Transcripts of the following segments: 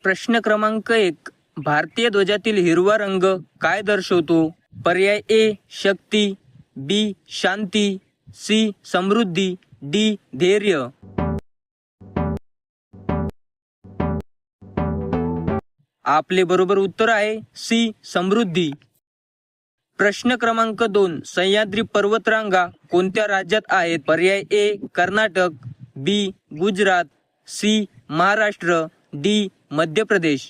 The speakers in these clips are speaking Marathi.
प्रश्न क्रमांक 1. भारतीय ध्वजातील हिरवा रंग काय दर्शवतो? पर्याय ए शक्ती, बी शांती, सी समृद्धी, डी धैर्य. आपले बरोबर उत्तर आहे सी समृद्धी. प्रश्न क्रमांक 2. सह्याद्री पर्वतरांगा कोणत्या राज्यात आहेत? पर्याय ए कर्नाटक, बी गुजरात, सी महाराष्ट्र, डी मध्य प्रदेश.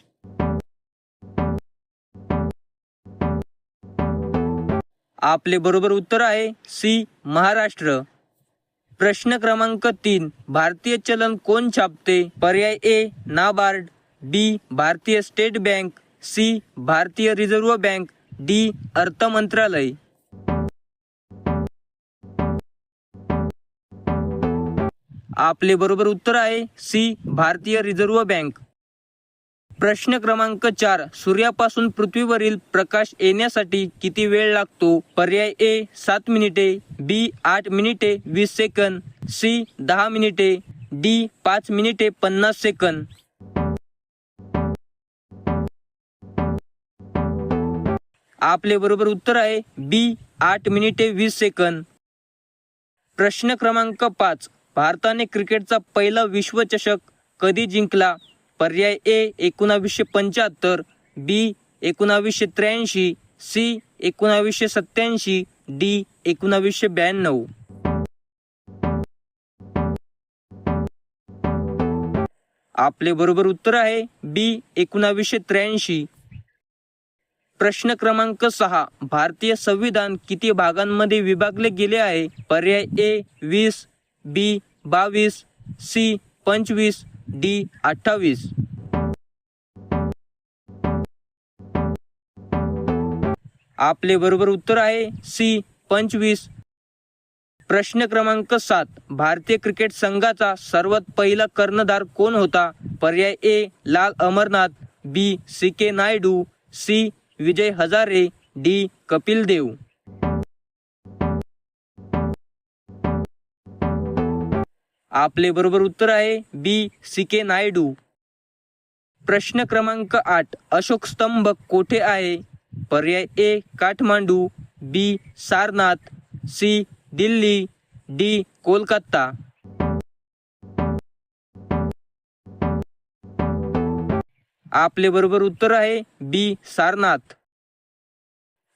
आपले बरोबर उत्तर आहे सी महाराष्ट्र. प्रश्न क्रमांक 3. भारतीय चलन कोण छापते? पर्याय ए नाबार्ड, बी भारतीय स्टेट बँक, सी भारतीय रिझर्व्ह बँक, डी अर्थ मंत्रालय. आपले बरोबर उत्तर आहे सी भारतीय रिझर्व्ह बँक. प्रश्न क्रमांक 4. सूर्यापासून पृथ्वीवरील प्रकाश येण्यासाठी किती वेळ लागतो? पर्याय ए 7 मिनिटे, बी 8 मिनिटे 20 सेकंद, सी 10 मिनिटे, डी 5 मिनिटे 50 सेकंद. आपले बरोबर उत्तर आहे बी 8 मिनिटे 20 सेकंद. प्रश्न क्रमांक 5. भारताने क्रिकेटचा पहिला विश्वचषक कधी जिंकला? पर्याय ए 1975, बी 1983, सी 1987, डी 1992. आपले बरोबर उत्तर आहे बी 1983. प्रश्न क्रमांक 6. भारतीय संविधान किती भागांमध्ये विभागले गेले आहे? पर्याय ए 20, बी 22, सी 25, डी 28. आपले बरोबर उत्तर आहे सी 25. प्रश्न क्रमांक 7. भारतीय क्रिकेट संघाचा सर्वात पहिला कर्णधार कोण होता? पर्याय ए लाल अमरनाथ, बी सी के नायडू, सी विजय हजारे, डी कपिल देव. आपले बरोबर उत्तर आहे बी सी के नायडू. प्रश्न क्रमांक 8. अशोक स्तंभ कोठे आहे? पर्याय ए काठमांडू, बी सारनाथ, सी दिल्ली, डी कोलकाता. आपले बरोबर उत्तर आहे बी सारनाथ.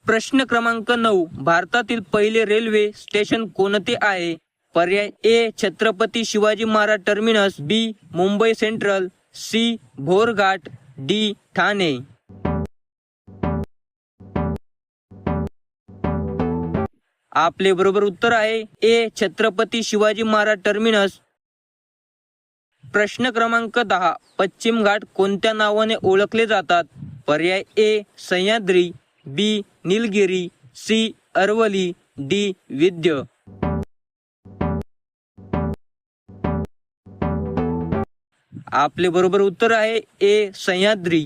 प्रश्न क्रमांक 9. भारतातील पहिले रेल्वे स्टेशन कोणते आहे? पर्याय A Chhatrapati Shivaji Maharaj terminus, B Mumbai Central, C Bhorghat, D Thane. आपले बरोबर उत्तर आहे ए छत्रपती शिवाजी महाराज टर्मिनस. प्रश्न क्रमांक 10. पश्चिम घाट कोणत्या नावाने ओळखले जातात? पर्याय ए सह्याद्री, बी निलगिरी, सी अरवली, डी विंध्य. आपले बरोबर उत्तर आहे ए सह्याद्री.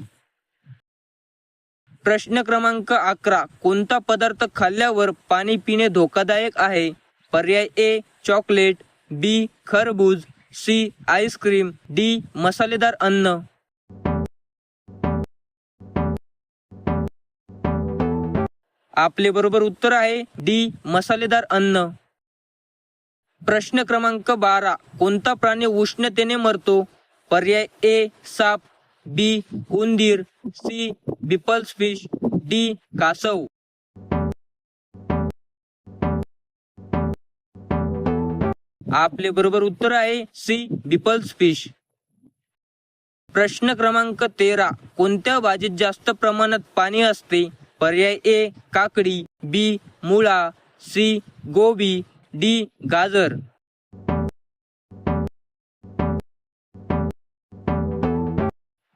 प्रश्न क्रमांक 11. कोणता पदार्थ खाल्ल्यावर पाणी पिणे धोकादायक आहे? पर्याय ए चॉकलेट, बी खरबूज, सी आईस्क्रीम, डी मसालेदार अन्न. आपले बरोबर उत्तर आहे डी मसालेदार अन्न. प्रश्न क्रमांक 12. कोणता प्राणी उष्णतेने मरतो? पर्याय ए साप, बी उंदीर, सी बिपल्स फिश, डी कासव. आपले बरोबर उत्तर आहे सी बिपल्स फिश. प्रश्न क्रमांक 13. कोणत्या भाजीत जास्त प्रमाणात पाणी असते? पर्याय ए काकडी, बी मुळा, सी गोबी, डी गाजर.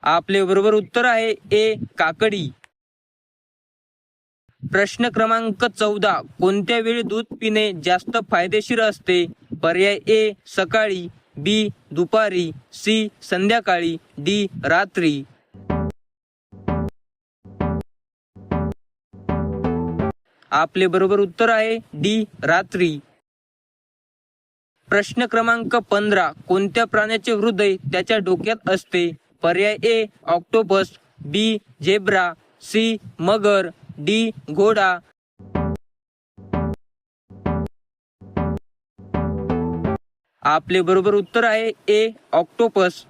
आपले बरोबर उत्तर आहे ए काकडी. प्रश्न क्रमांक 14. कोणत्या वेळी दूध पिणे जास्त फायदेशीर असते? पर्याय ए सकाळी, बी दुपारी, सी संध्याकाळी, डी रात्री. आपले बरोबर उत्तर आहे डी रात्री. प्रश्न क्रमांक 15. कोणत्या प्राण्याचे हृदय त्याच्या डोक्यात असते? पर्याय ए ऑक्टोपस, बी झेब्रा, सी मगर, डी घोडा. आपले बरोबर उत्तर आहे ए ऑक्टोपस.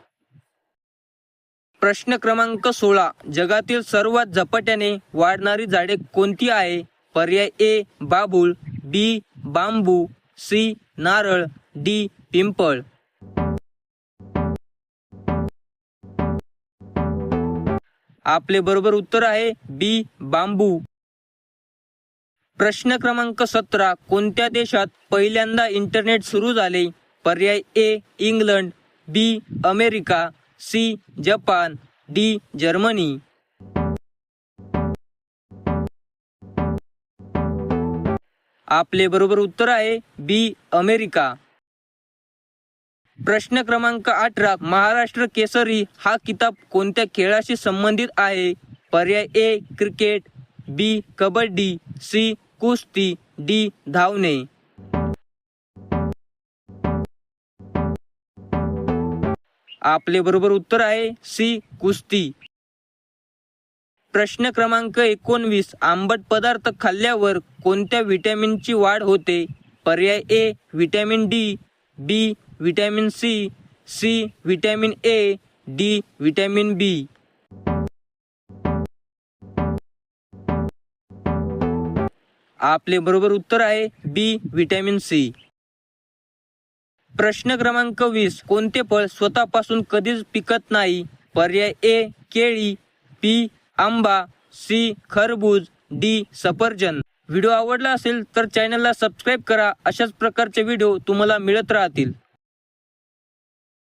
प्रश्न क्रमांक 16. जगातील सर्वात झपाट्याने वाढणारी झाडे कोणती आहे? पर्याय ए बाभूळ, बी बांबू, सी नारळ, डी पिंपळ. आपले बरोबर उत्तर आहे बी बांबू. प्रश्न क्रमांक 17. कोणत्या देशात पहिल्यांदा इंटरनेट सुरू झाले? पर्याय A England, B America, C Japan, D Germany. आपले बरोबर उत्तर आहे बी अमेरिका. प्रश्न क्रमांक 18. महाराष्ट्र केसरी हा किताब कोणत्या खेळाशी संबंधित आहे? पर्याय ए क्रिकेट, बी कबड्डी, सी कुस्ती, डी धावणे. आपले बरोबर उत्तर आहे सी कुस्ती. प्रश्न क्रमांक 19. आंबट पदार्थ खाल्ल्यावर कोणत्या व्हिटॅमिनची वाढ होते? पर्याय A vitamin D, B vitamin C, C vitamin A, D vitamin B. आपले बरोबर उत्तर आहे बी व्हिटॅमिन सी. प्रश्न क्रमांक 20. कोणते फळ स्वतःपासून कधीच पिकत नाही? पर्याय ए केळी, बी आंबा, सी खरबूज, डी सफरचंद. व्हिडिओ आवडला असेल तर चॅनलला सबस्क्राईब करा. अशाच प्रकारचे व्हिडिओ तुम्हाला मिळत राहतील.